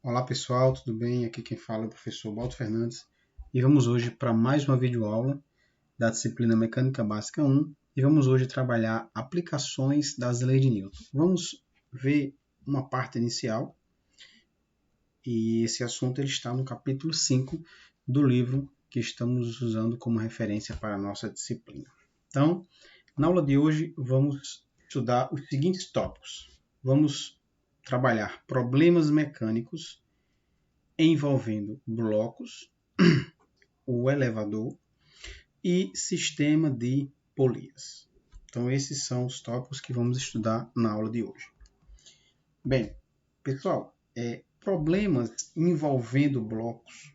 Olá pessoal, tudo bem? Aqui quem fala é o professor Baldo Fernandes e vamos hoje para mais uma videoaula da disciplina Mecânica Básica 1 e vamos hoje trabalhar aplicações das leis de Newton. Vamos ver uma parte inicial e esse assunto ele está no capítulo 5 do livro que estamos usando como referência para a nossa disciplina. Então, na aula de hoje vamos estudar os seguintes tópicos. Vamos trabalhar problemas mecânicos envolvendo blocos, o elevador e sistema de polias. Então, esses são os tópicos que vamos estudar na aula de hoje. Bem, pessoal, problemas envolvendo blocos,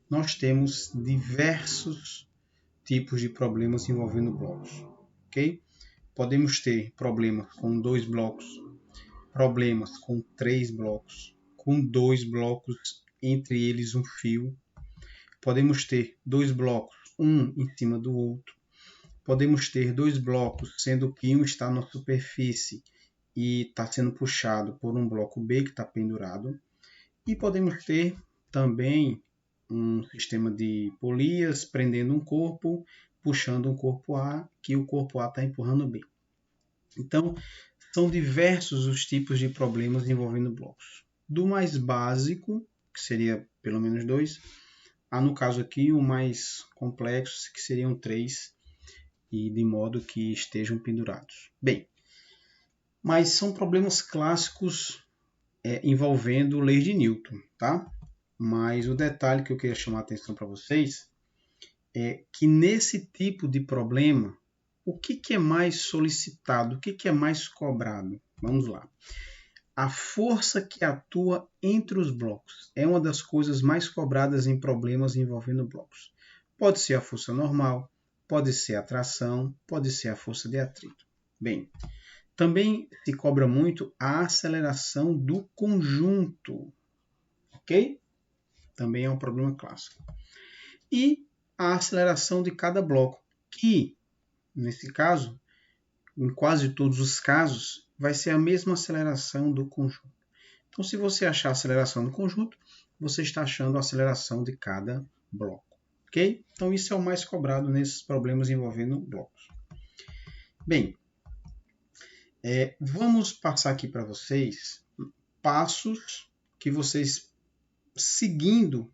nós temos diversos tipos de problemas envolvendo blocos, ok? Podemos ter problemas com 2 blocos, problemas com 3 blocos, com 2 blocos, entre eles um fio. Podemos ter 2 blocos, um em cima do outro. Podemos ter 2 blocos, sendo que um está na superfície e está sendo puxado por um bloco B que está pendurado. E podemos ter também um sistema de polias prendendo um corpo, puxando um corpo A, que o corpo A está empurrando o B. Então, são diversos os tipos de problemas envolvendo blocos. Do mais básico, que seria pelo menos 2, há no caso aqui o mais complexo, que seriam 3, e de modo que estejam pendurados. Bem, mas são problemas clássicos envolvendo leis de Newton, tá? Mas o detalhe que eu queria chamar a atenção para vocês é que nesse tipo de problema, o que é mais solicitado, o que é mais cobrado? Vamos lá. A força que atua entre os blocos é uma das coisas mais cobradas em problemas envolvendo blocos. Pode ser a força normal, pode ser a tração, pode ser a força de atrito. Bem, também se cobra muito a aceleração do conjunto, ok? Também é um problema clássico. E a aceleração de cada bloco, que, nesse caso, em quase todos os casos, vai ser a mesma aceleração do conjunto. Então, se você achar a aceleração do conjunto, você está achando a aceleração de cada bloco, ok? Então, isso é o mais cobrado nesses problemas envolvendo blocos. Bem, vamos passar aqui para vocês passos que vocês, seguindo,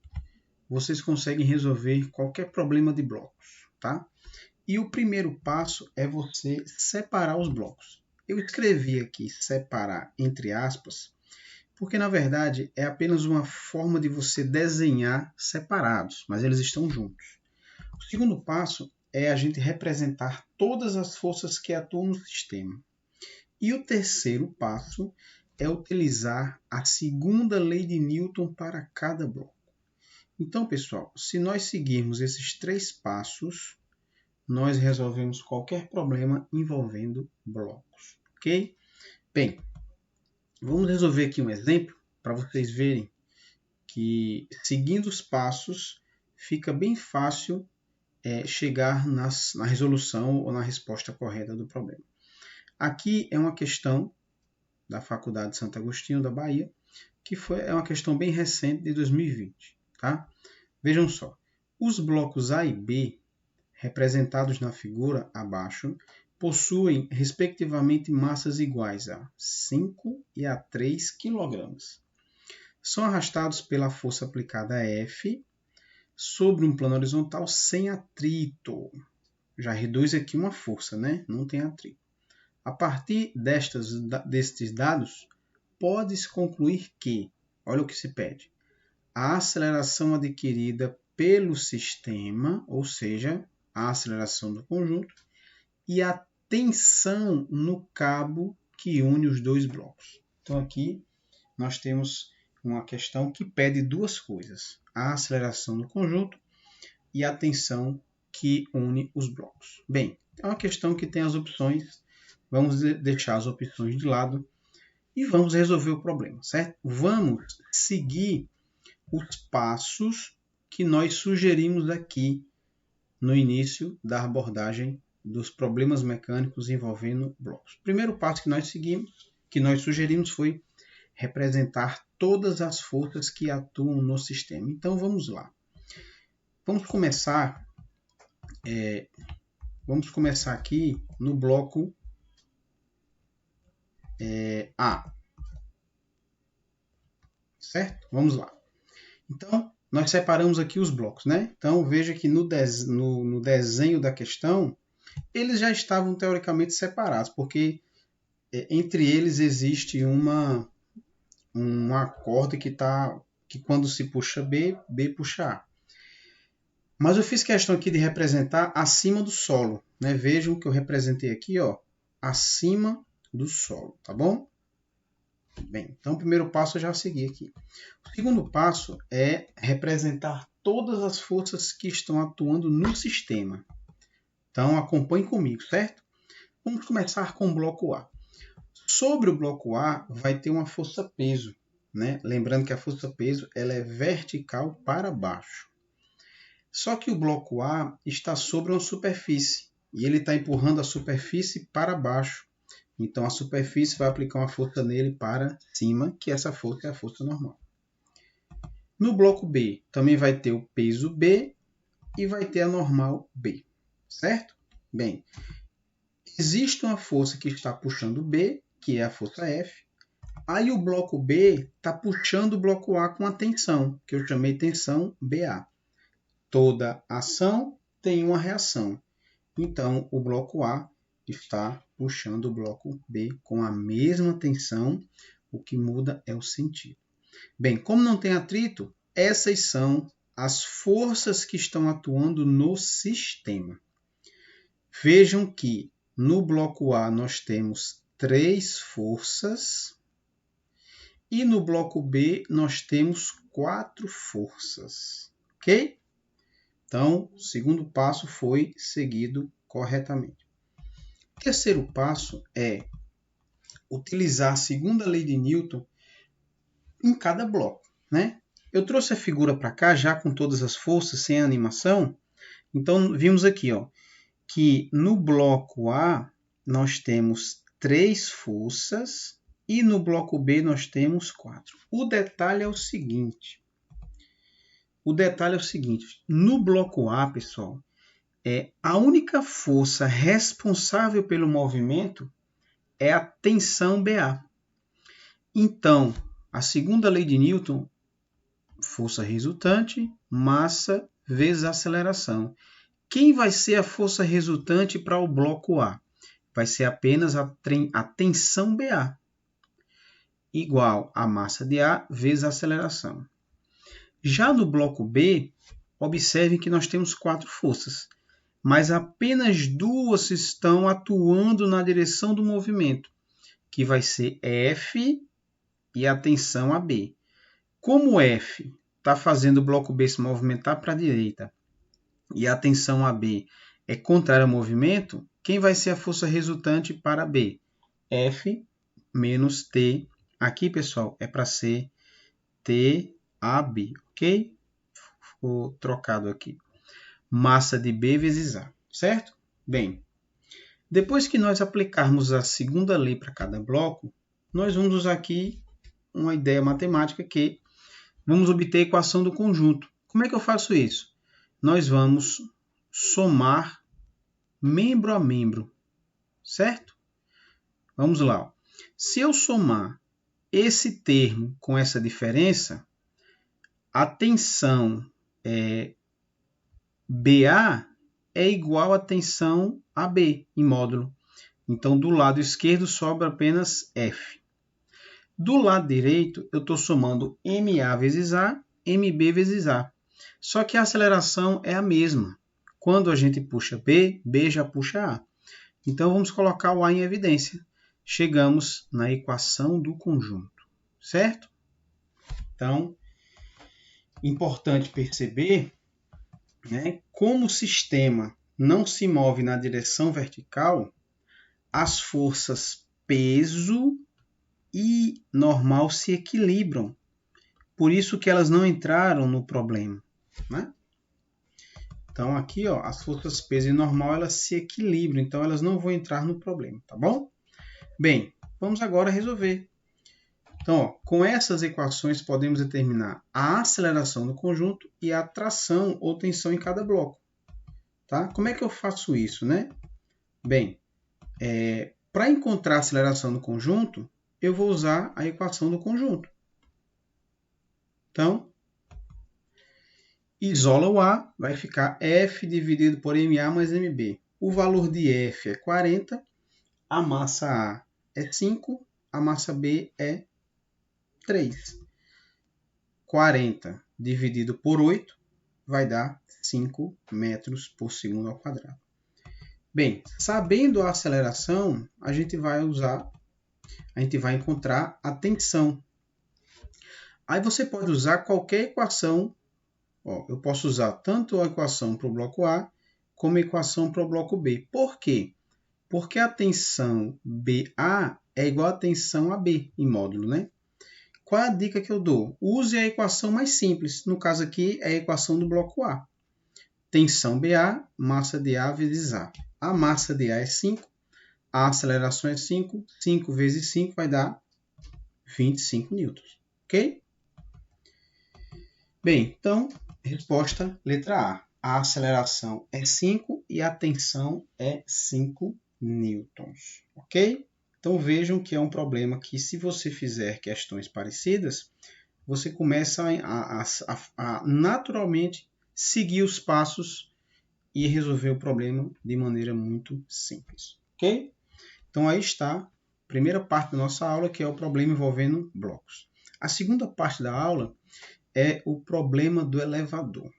vocês conseguem resolver qualquer problema de blocos, tá? E o primeiro passo é você separar os blocos. Eu escrevi aqui separar entre aspas, porque na verdade é apenas uma forma de você desenhar separados, mas eles estão juntos. O segundo passo é a gente representar todas as forças que atuam no sistema. E o terceiro passo é utilizar a segunda lei de Newton para cada bloco. Então, pessoal, se nós seguirmos esses 3 passos, nós resolvemos qualquer problema envolvendo blocos, ok? Bem, vamos resolver aqui um exemplo para vocês verem que, seguindo os passos, fica bem fácil chegar na resolução ou na resposta correta do problema. Aqui é uma questão da Faculdade de Santo Agostinho, da Bahia, que é uma questão bem recente de 2020. Tá? Vejam só, os blocos A e B, representados na figura abaixo, possuem, respectivamente, massas iguais a 5 e a 3 kg. São arrastados pela força aplicada F sobre um plano horizontal sem atrito. Já reduz aqui uma força, né? Não tem atrito. A partir destes dados, pode-se concluir que, olha o que se pede, a aceleração adquirida pelo sistema, ou seja, a aceleração do conjunto, e a tensão no cabo que une os 2 blocos. Então aqui nós temos uma questão que pede 2 coisas, a aceleração do conjunto e a tensão que une os blocos. Bem, é uma questão que tem as opções, vamos deixar as opções de lado e vamos resolver o problema, certo? Vamos seguir os passos que nós sugerimos aqui no início da abordagem dos problemas mecânicos envolvendo blocos. O primeiro passo que nós sugerimos foi representar todas as forças que atuam no sistema. Então, vamos lá. Vamos começar aqui no bloco A. Certo? Vamos lá. Então, nós separamos aqui os blocos, né? Então, veja que no desenho da questão, eles já estavam teoricamente separados, porque entre eles existe um acorde que quando se puxa B, B puxa A. Mas eu fiz questão aqui de representar acima do solo, né? Vejam que eu representei aqui, ó, acima do solo, tá bom? Bem, então o primeiro passo eu já segui aqui. O segundo passo é representar todas as forças que estão atuando no sistema. Então acompanhe comigo, certo? Vamos começar com o bloco A. Sobre o bloco A vai ter uma força-peso, né? Lembrando que a força-peso ela é vertical para baixo. Só que o bloco A está sobre uma superfície e ele está empurrando a superfície para baixo. Então, a superfície vai aplicar uma força nele para cima, que essa força é a força normal. No bloco B, também vai ter o peso B e vai ter a normal B, certo? Bem, existe uma força que está puxando B, que é a força F. Aí o bloco B está puxando o bloco A com a tensão, que eu chamei tensão BA. Toda ação tem uma reação. Então, o bloco A está puxando o bloco B com a mesma tensão, o que muda é o sentido. Bem, como não tem atrito, essas são as forças que estão atuando no sistema. Vejam que no bloco A nós temos 3 forças e no bloco B nós temos 4 forças, ok? Então, o segundo passo foi seguido corretamente. O terceiro passo é utilizar a segunda lei de Newton em cada bloco, né? Eu trouxe a figura para cá já com todas as forças, sem animação. Então, vimos aqui, ó, que no bloco A nós temos 3 forças e no bloco B nós temos 4. O detalhe é o seguinte. No bloco A, pessoal, a única força responsável pelo movimento é a tensão BA. Então, a segunda lei de Newton, força resultante, massa vezes aceleração. Quem vai ser a força resultante para o bloco A? Vai ser apenas a tensão BA, igual a massa de A vezes a aceleração. Já no bloco B, observe que nós temos 4 forças, mas apenas 2 estão atuando na direção do movimento, que vai ser F e a tensão AB. Como F está fazendo o bloco B se movimentar para a direita e a tensão AB é contrária ao movimento, quem vai ser a força resultante para B? F menos T. Aqui, pessoal, é para ser TAB, ok? Ficou trocado aqui. Massa de B vezes A, certo? Bem, depois que nós aplicarmos a segunda lei para cada bloco, nós vamos usar aqui uma ideia matemática que vamos obter a equação do conjunto. Como é que eu faço isso? Nós vamos somar membro a membro, certo? Vamos lá. Se eu somar esse termo com essa diferença, a tensão BA é igual à tensão AB em módulo. Então, do lado esquerdo sobra apenas F. Do lado direito, eu estou somando MA vezes A, MB vezes A. Só que a aceleração é a mesma. Quando a gente puxa B, B já puxa A. Então, vamos colocar o A em evidência. Chegamos na equação do conjunto, certo? Então, importante perceber, né, como o sistema não se move na direção vertical, as forças peso e normal se equilibram. Por isso que elas não entraram no problema, né? Então, aqui, ó, as forças peso e normal, elas se equilibram. Então, elas não vão entrar no problema, tá bom? Bem, vamos agora resolver. Então, ó, com essas equações podemos determinar a aceleração do conjunto e a tração ou tensão em cada bloco. Tá? Como é que eu faço isso, né? Bem, para encontrar a aceleração do conjunto, eu vou usar a equação do conjunto. Então, isola o A, vai ficar F dividido por MA mais MB. O valor de F é 40, a massa A é 5, a massa B é 3. 40 dividido por 8 vai dar 5 metros por segundo ao quadrado. Bem, sabendo a aceleração, a gente vai encontrar a tensão. Aí você pode usar qualquer equação. Ó, eu posso usar tanto a equação para o bloco A, como a equação para o bloco B. Por quê? Porque a tensão BA é igual a tensão AB em módulo, né? Qual é a dica que eu dou? Use a equação mais simples. No caso aqui, é a equação do bloco A. Tensão BA, massa de A vezes A. A massa de A é 5, a aceleração é 5. 5 vezes 5 vai dar 25 newtons. Ok? Bem, então, resposta letra A. A aceleração é 5 e a tensão é 5 newtons. Ok? Então vejam que é um problema que, se você fizer questões parecidas, você começa a naturalmente seguir os passos e resolver o problema de maneira muito simples. Ok? Então aí está a primeira parte da nossa aula, que é o problema envolvendo blocos. A segunda parte da aula é o problema do elevador.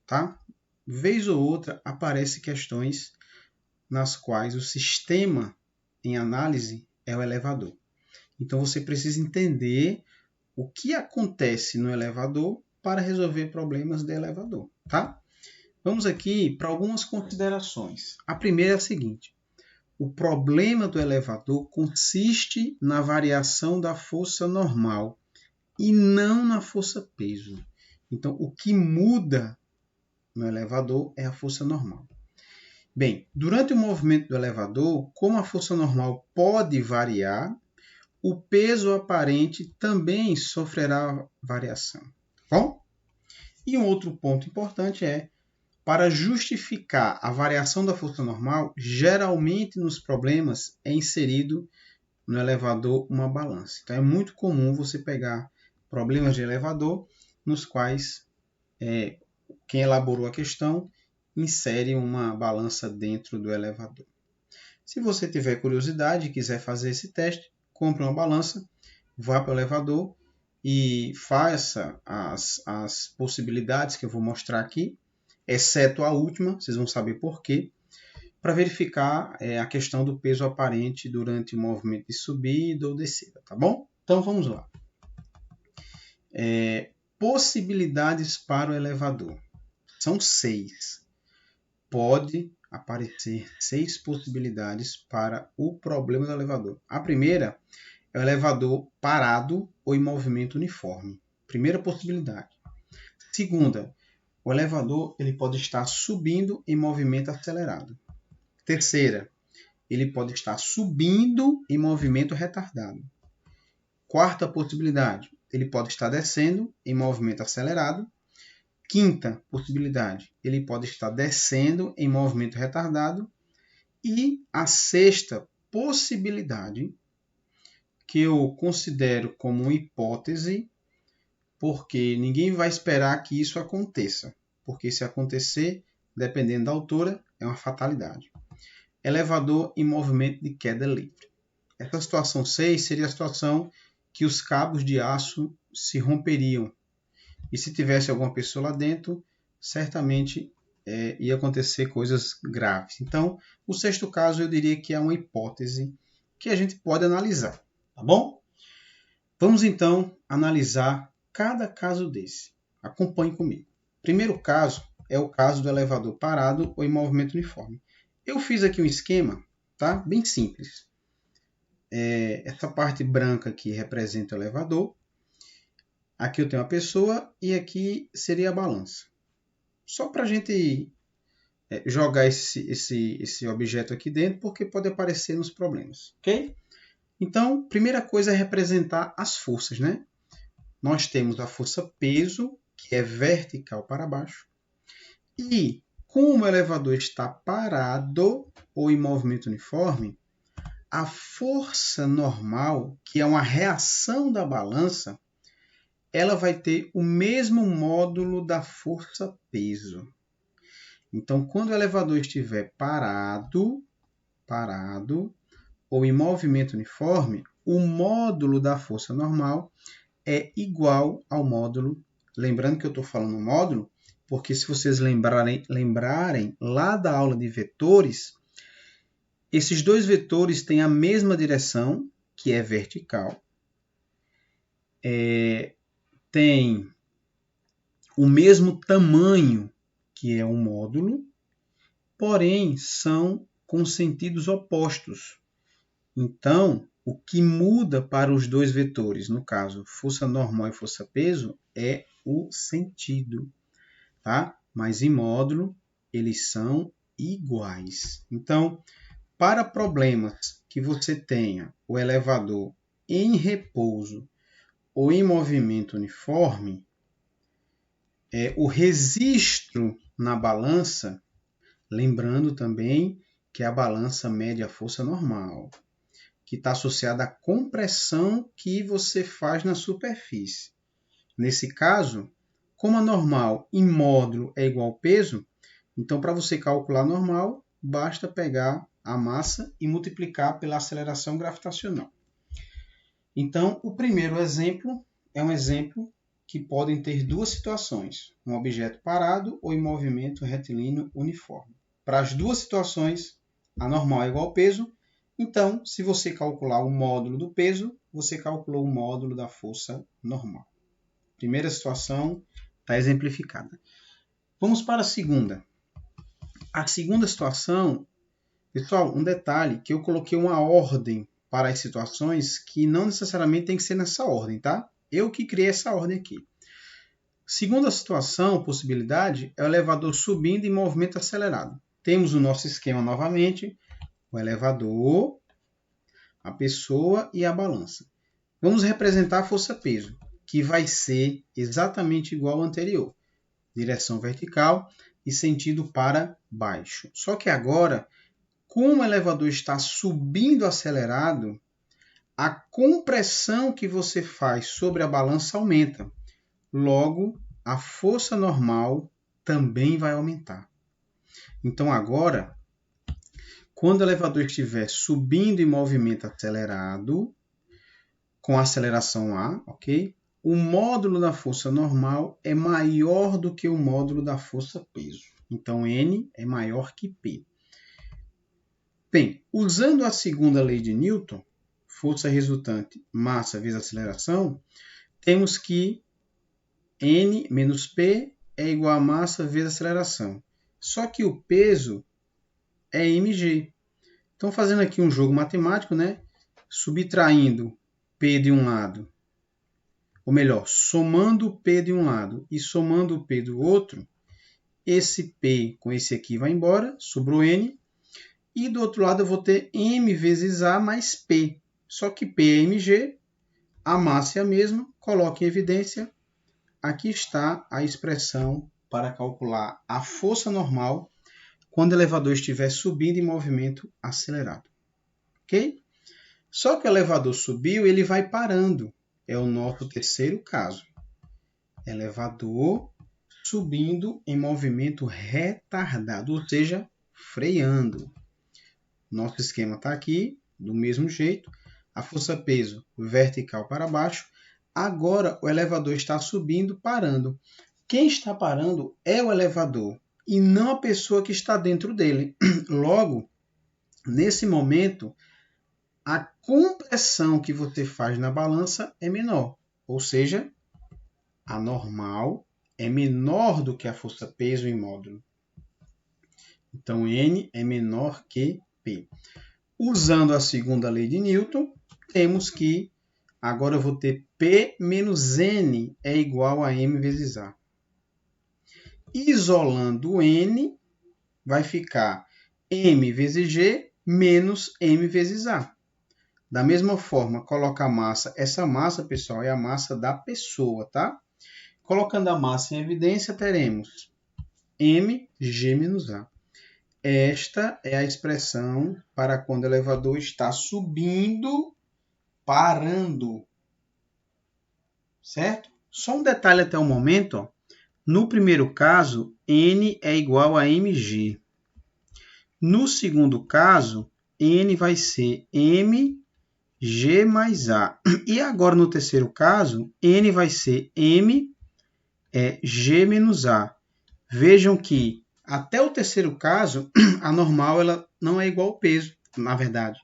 Tá? Vez ou outra aparecem questões nas quais o sistema em análise é o elevador. Então você precisa entender o que acontece no elevador para resolver problemas de elevador, tá? Vamos aqui para algumas considerações. A primeira é a seguinte: o problema do elevador consiste na variação da força normal e não na força peso. Então, o que muda no elevador é a força normal. Bem, durante o movimento do elevador, como a força normal pode variar, o peso aparente também sofrerá variação. Bom? E um outro ponto importante é, para justificar a variação da força normal, geralmente nos problemas é inserido no elevador uma balança. Então é muito comum você pegar problemas de elevador nos quais quem elaborou a questão insere uma balança dentro do elevador. Se você tiver curiosidade e quiser fazer esse teste, compre uma balança, vá para o elevador e faça as possibilidades que eu vou mostrar aqui, exceto a última, vocês vão saber por quê, para verificar a questão do peso aparente durante o movimento de subida ou descida, tá bom? Então vamos lá. Possibilidades para o elevador. São 6. Pode aparecer 6 possibilidades para o problema do elevador. A primeira é o elevador parado ou em movimento uniforme. Primeira possibilidade. Segunda, o elevador ele pode estar subindo em movimento acelerado. Terceira, ele pode estar subindo em movimento retardado. Quarta possibilidade, ele pode estar descendo em movimento acelerado. Quinta possibilidade, ele pode estar descendo em movimento retardado. E a sexta possibilidade, que eu considero como uma hipótese, porque ninguém vai esperar que isso aconteça. Porque se acontecer, dependendo da altura, é uma fatalidade. Elevador em movimento de queda livre. Essa situação 6 seria a situação que os cabos de aço se romperiam. E se tivesse alguma pessoa lá dentro, certamente ia acontecer coisas graves. Então, o sexto caso eu diria que é uma hipótese que a gente pode analisar, tá bom? Vamos então analisar cada caso desse. Acompanhe comigo. Primeiro caso é o caso do elevador parado ou em movimento uniforme. Eu fiz aqui um esquema, tá? Bem simples. Essa parte branca aqui representa o elevador. Aqui eu tenho a pessoa e aqui seria a balança. Só para a gente jogar esse objeto aqui dentro, porque pode aparecer nos problemas, ok? Então, primeira coisa é representar as forças, né? Nós temos a força peso, que é vertical para baixo, e como o elevador está parado ou em movimento uniforme, a força normal, que é uma reação da balança, ela vai ter o mesmo módulo da força peso. Então, quando o elevador estiver parado ou em movimento uniforme, o módulo da força normal é igual ao módulo. Lembrando que eu estou falando módulo, porque se vocês lembrarem lá da aula de vetores, esses dois vetores têm a mesma direção, que é vertical. Tem o mesmo tamanho, que é um módulo, porém são com sentidos opostos. Então, o que muda para os dois vetores, no caso, força normal e força peso, é o sentido, tá? Mas em módulo, eles são iguais. Então, para problemas que você tenha o elevador em repouso ou em movimento uniforme, o registro na balança, lembrando também que a balança mede a força normal, que está associada à compressão que você faz na superfície. Nesse caso, como a normal em módulo é igual ao peso, então para você calcular a normal, basta pegar a massa e multiplicar pela aceleração gravitacional. Então, o primeiro exemplo é um exemplo que podem ter duas situações, um objeto parado ou em movimento retilíneo uniforme. Para as duas situações, a normal é igual ao peso, então, se você calcular o módulo do peso, você calculou o módulo da força normal. Primeira situação está exemplificada. Vamos para a segunda. A segunda situação, pessoal, um detalhe, que eu coloquei uma ordem para as situações que não necessariamente tem que ser nessa ordem, tá? Eu que criei essa ordem aqui. Segunda situação, possibilidade, é o elevador subindo em movimento acelerado. Temos o nosso esquema novamente, o elevador, a pessoa e a balança. Vamos representar a força-peso, que vai ser exatamente igual ao anterior. Direção vertical e sentido para baixo. Só que agora, como o elevador está subindo acelerado, a compressão que você faz sobre a balança aumenta. Logo, a força normal também vai aumentar. Então agora, quando o elevador estiver subindo em movimento acelerado, com aceleração A, ok? O módulo da força normal é maior do que o módulo da força peso. Então, N é maior que P. Bem, usando a segunda lei de Newton, força resultante, massa vezes aceleração, temos que N menos P é igual a massa vezes aceleração. Só que o peso é mg. Então, fazendo aqui um jogo matemático, né? Subtraindo P de um lado, ou melhor, somando o P de um lado e somando o P do outro, esse P com esse aqui vai embora, sobrou N, e do outro lado eu vou ter M vezes A mais P. Só que P é mg, a massa é a mesma, coloque em evidência. Aqui está a expressão para calcular a força normal quando o elevador estiver subindo em movimento acelerado. Ok? Só que o elevador subiu e ele vai parando. É o nosso terceiro caso. Elevador subindo em movimento retardado, ou seja, freando. Nosso esquema está aqui, do mesmo jeito. A força-peso vertical para baixo. Agora o elevador está subindo, parando. Quem está parando é o elevador e não a pessoa que está dentro dele. Logo, nesse momento, a compressão que você faz na balança é menor. Ou seja, a normal é menor do que a força-peso em módulo. Então, N é menor que P. Usando a segunda lei de Newton, temos que agora eu vou ter P menos N é igual a M vezes A. Isolando N, vai ficar M vezes G menos M vezes A. Da mesma forma, coloca a massa. Essa massa, pessoal, é a massa da pessoa, tá? Colocando a massa em evidência, teremos mg menos A. Esta é a expressão para quando o elevador está subindo, parando. Certo? Só um detalhe até o momento. Ó. No primeiro caso, N é igual a mg. No segundo caso, N vai ser mg mais A. E agora, no terceiro caso, N vai ser mg menos A. Vejam que até o terceiro caso, a normal ela não é igual ao peso, na verdade.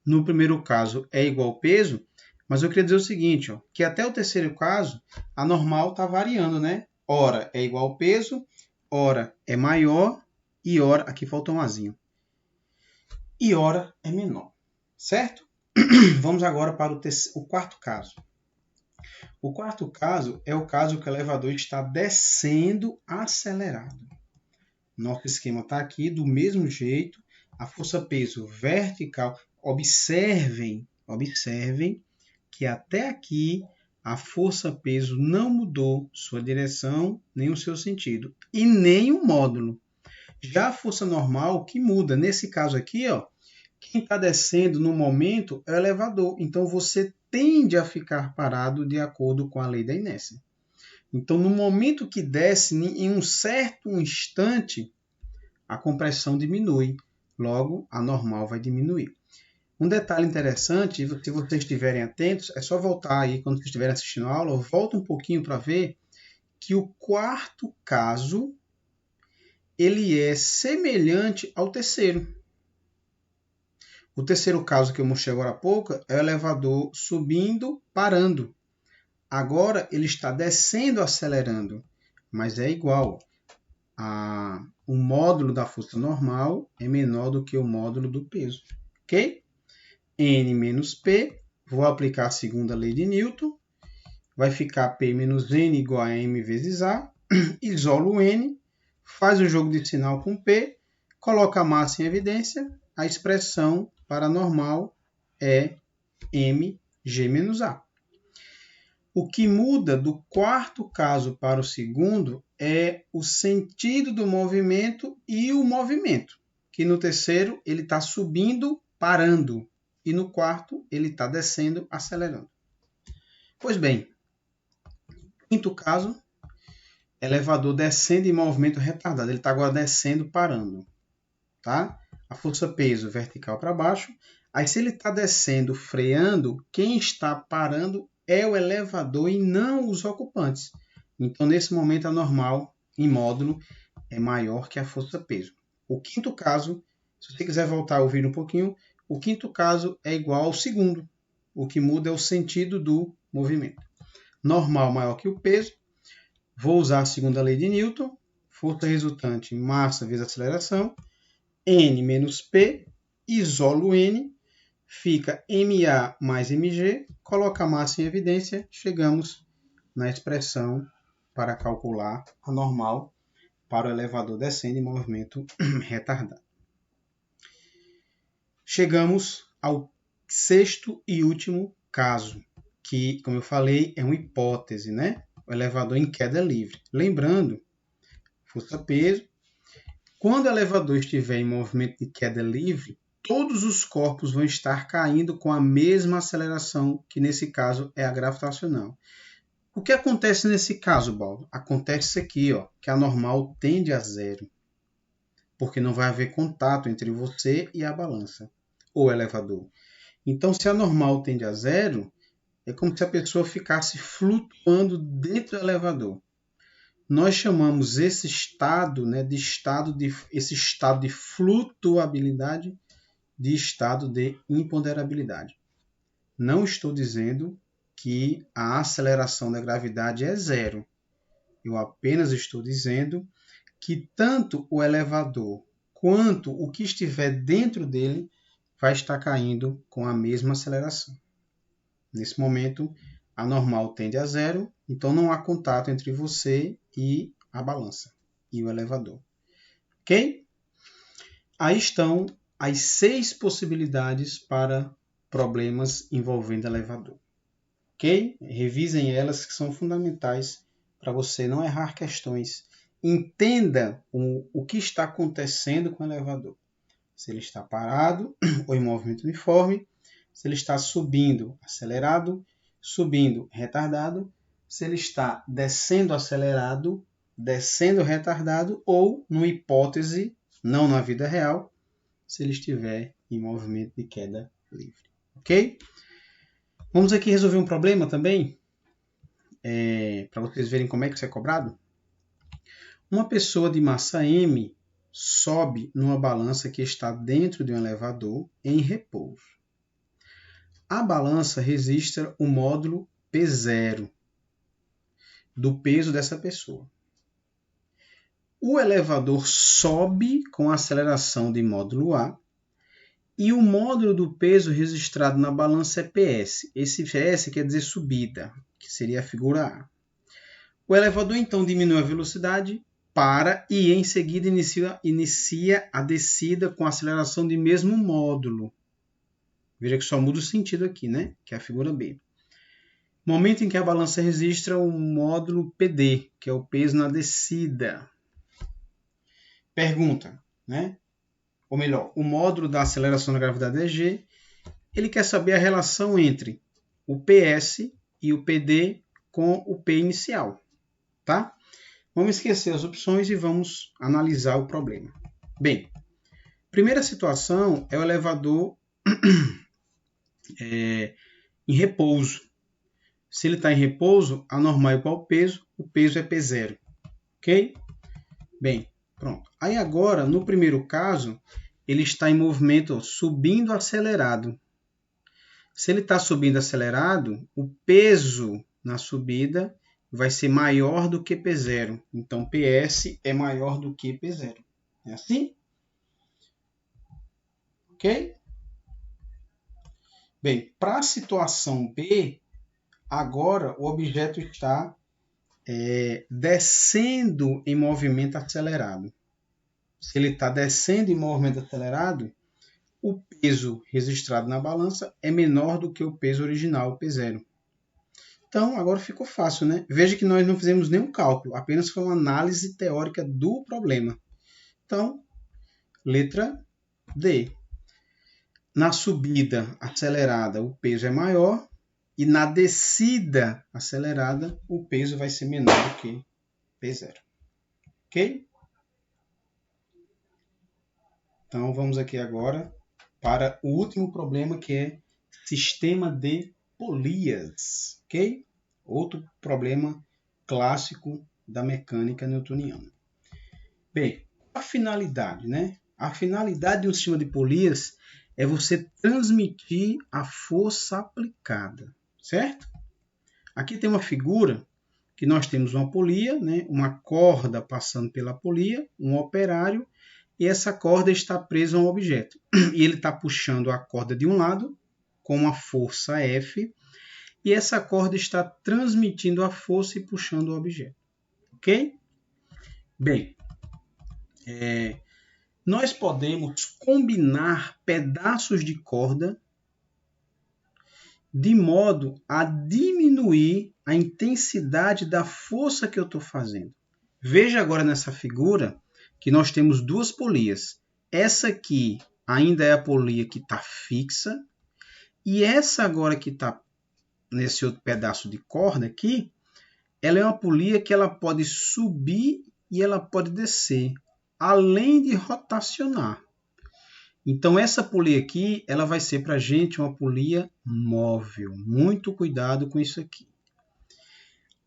No primeiro caso é igual ao peso, mas eu queria dizer o seguinte, ó, que até o terceiro caso, a normal está variando, né? Ora é igual ao peso, ora é maior e ora, aqui falta um azinho, e ora é menor, certo? Vamos agora para o quarto caso. O quarto caso é o caso que o elevador está descendo acelerado. Nosso esquema está aqui do mesmo jeito. A força-peso vertical. Observem que até aqui a força-peso não mudou sua direção, nem o seu sentido. E nem o módulo. Já a força normal que muda. Nesse caso aqui, ó, quem está descendo no momento é o elevador. Então, você tende a ficar parado de acordo com a lei da inércia. Então, no momento que desce, em um certo instante, a compressão diminui. Logo, a normal vai diminuir. Um detalhe interessante, se vocês estiverem atentos, é só voltar aí, quando vocês estiverem assistindo a aula, volta um pouquinho para ver que o quarto caso, ele é semelhante ao terceiro. O terceiro caso que eu mostrei agora há pouco é o elevador subindo, parando. Agora ele está descendo, acelerando, mas é igual. O módulo da força normal é menor do que o módulo do peso. Ok? N menos P, vou aplicar a segunda lei de Newton, vai ficar P menos N igual a M vezes A, isolo o N, faz o jogo de sinal com P, coloca a massa em evidência, a expressão para normal é mg menos A. O que muda do quarto caso para o segundo é o sentido do movimento e o movimento, que no terceiro ele está subindo, parando, e no quarto ele está descendo, acelerando. Pois bem, quinto caso, elevador descendo em movimento retardado, ele está agora descendo, parando. Tá? A força-peso vertical para baixo. Aí se ele está descendo, freando, quem está parando é o elevador e não os ocupantes. Então, nesse momento, a normal em módulo é maior que a força-peso. O quinto caso, se você quiser voltar a ouvir um pouquinho, o quinto caso é igual ao segundo. O que muda é o sentido do movimento. Normal maior que o peso. Vou usar a segunda lei de Newton. Força resultante, massa vezes aceleração. N menos P, isolo N, fica MA mais MG, coloca a massa em evidência, chegamos na expressão para calcular a normal para o elevador descendo em movimento retardado. Chegamos ao sexto e último caso, que, como eu falei, é uma hipótese, né? O elevador em queda livre. Lembrando, força-peso. Quando o elevador estiver em movimento de queda livre, todos os corpos vão estar caindo com a mesma aceleração, que nesse caso é a gravitacional. O que acontece nesse caso, Baldo? Acontece isso aqui, ó, que a normal tende a zero, porque não vai haver contato entre você e a balança, ou elevador. Então, se a normal tende a zero, é como se a pessoa ficasse flutuando dentro do elevador. Nós chamamos esse estado, né, esse estado de flutuabilidade de estado de imponderabilidade. Não estou dizendo que a aceleração da gravidade é zero. Eu apenas estou dizendo que tanto o elevador quanto o que estiver dentro dele vai estar caindo com a mesma aceleração. Nesse momento, a normal tende a zero, então não há contato entre você e a balança e o elevador. Ok? Aí estão as 6 possibilidades para problemas envolvendo elevador. Ok? Revisem elas, que são fundamentais para você não errar questões. Entenda o que está acontecendo com o elevador. Se ele está parado ou em movimento uniforme, se ele está subindo acelerado, subindo retardado, se ele está descendo acelerado, descendo retardado, ou, numa hipótese, não na vida real, se ele estiver em movimento de queda livre. Ok? Vamos aqui resolver um problema também, para vocês verem como é que isso é cobrado. Uma pessoa de massa M sobe numa balança que está dentro de um elevador em repouso. A balança registra o módulo P0 do peso dessa pessoa. O elevador sobe com a aceleração de módulo A e o módulo do peso registrado na balança é PS. Esse PS quer dizer subida, que seria a figura A. O elevador então diminui a velocidade, para e em seguida inicia a descida com a aceleração de mesmo módulo. Veja que só muda o sentido aqui, né? Que é a figura B. Momento em que a balança registra o módulo PD, que é o peso na descida. Pergunta, né? Ou melhor, o módulo da aceleração da gravidade é G. Ele quer saber a relação entre o PS e o PD com o P inicial, tá? Vamos esquecer as opções e vamos analisar o problema. Bem, primeira situação é o elevador em repouso. Se ele está em repouso, a normal é igual ao peso, o peso é P0. Ok? Bem, pronto. Aí agora, no primeiro caso, ele está em movimento subindo acelerado. Se ele está subindo acelerado, o peso na subida vai ser maior do que P0. Então, PS é maior do que P0. É assim? Ok? Bem, para a situação B, agora o objeto está descendo em movimento acelerado. Se ele está descendo em movimento acelerado, o peso registrado na balança é menor do que o peso original, P0. Então, agora ficou fácil, né? Veja que nós não fizemos nenhum cálculo, apenas foi uma análise teórica do problema. Então, letra D. Na subida acelerada, o peso é maior, e na descida acelerada, o peso vai ser menor do que P0. Ok? Então, vamos aqui agora para o último problema, que é sistema de polias. Ok? Outro problema clássico da mecânica newtoniana. Bem, a finalidade, né? A finalidade de um sistema de polias é você transmitir a força aplicada, certo? Aqui tem uma figura que nós temos uma polia, né? Uma corda passando pela polia, um operário, e essa corda está presa a um objeto. E ele está puxando a corda de um lado com uma força F, e essa corda está transmitindo a força e puxando o objeto. Ok? Bem, nós podemos combinar pedaços de corda de modo a diminuir a intensidade da força que eu estou fazendo. Veja agora nessa figura que nós temos duas polias. Essa aqui ainda é a polia que está fixa, e essa agora que está nesse outro pedaço de corda aqui, ela é uma polia que ela pode subir e ela pode descer, além de rotacionar. Então, essa polia aqui, ela vai ser para a gente uma polia móvel. Muito cuidado com isso aqui.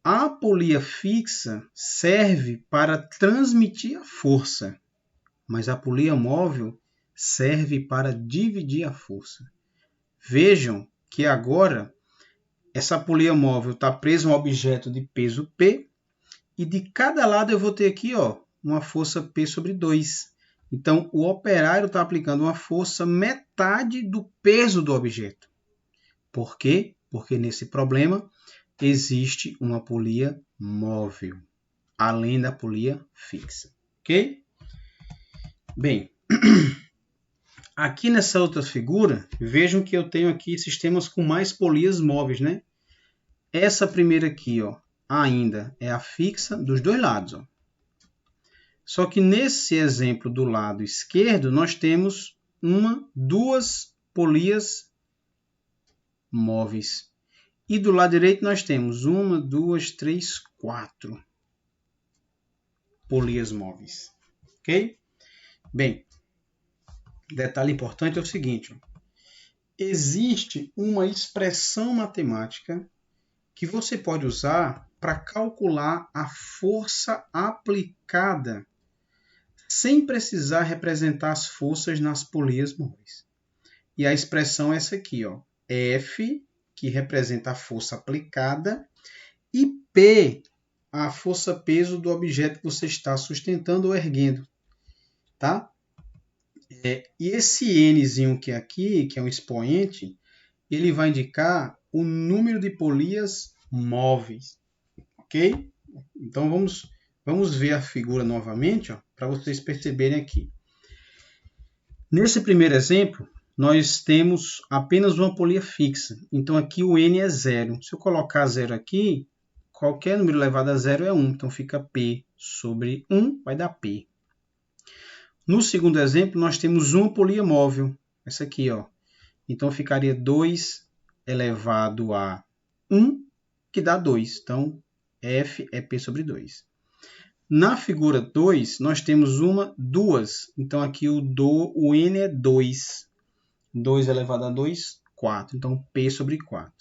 A polia fixa serve para transmitir a força, mas a polia móvel serve para dividir a força. Vejam que agora essa polia móvel está presa a um objeto de peso P, e de cada lado eu vou ter aqui uma força P sobre 2. Então, o operário está aplicando uma força metade do peso do objeto. Por quê? Porque nesse problema existe uma polia móvel, além da polia fixa. Ok? Bem, Aqui nessa outra figura, vejam que eu tenho aqui sistemas com mais polias móveis, né? Essa primeira aqui, ó, ainda é a fixa dos dois lados, ó. Só que nesse exemplo do lado esquerdo, nós temos duas polias móveis. E do lado direito nós temos 1, 2, 3, 4 polias móveis. Ok? Bem, detalhe importante é o seguinte. Ó. Existe uma expressão matemática que você pode usar para calcular a força aplicada sem precisar representar as forças nas polias móveis. E a expressão é essa aqui, ó. F, que representa a força aplicada, e P, a força-peso do objeto que você está sustentando ou erguendo. Tá? E esse Nzinho que é aqui, que é um expoente, ele vai indicar o número de polias móveis. Ok? Então vamos ver a figura novamente, para vocês perceberem aqui. Nesse primeiro exemplo, nós temos apenas uma polia fixa. Então aqui o N é 0. Se eu colocar 0 aqui, qualquer número elevado a 0 é 1. Então fica P sobre 1, vai dar P. No segundo exemplo, nós temos uma polia móvel. Essa aqui, ó. Então ficaria 2 elevado a 1, que dá 2. Então F é P sobre 2. Na figura 2, nós temos duas. Então aqui o N é 2. 2 elevado a 2, 4. Então P sobre 4.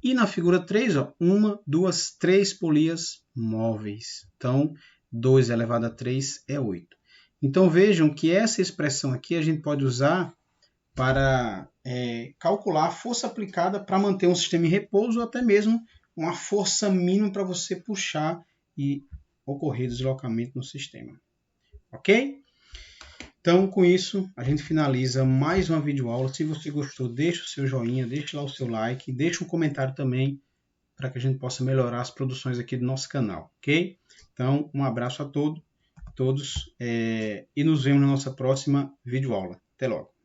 E na figura 3, ó, 1, 2, 3 polias móveis. Então 2 elevado a 3 é 8. Então vejam que essa expressão aqui a gente pode usar para calcular a força aplicada para manter um sistema em repouso ou até mesmo uma força mínima para você puxar e ocorrer deslocamento no sistema. Ok? Então, com isso, a gente finaliza mais uma videoaula. Se você gostou, deixa o seu joinha, deixa lá o seu like, deixa um comentário também para que a gente possa melhorar as produções aqui do nosso canal, ok? Então, um abraço a todos e nos vemos na nossa próxima videoaula. Até logo!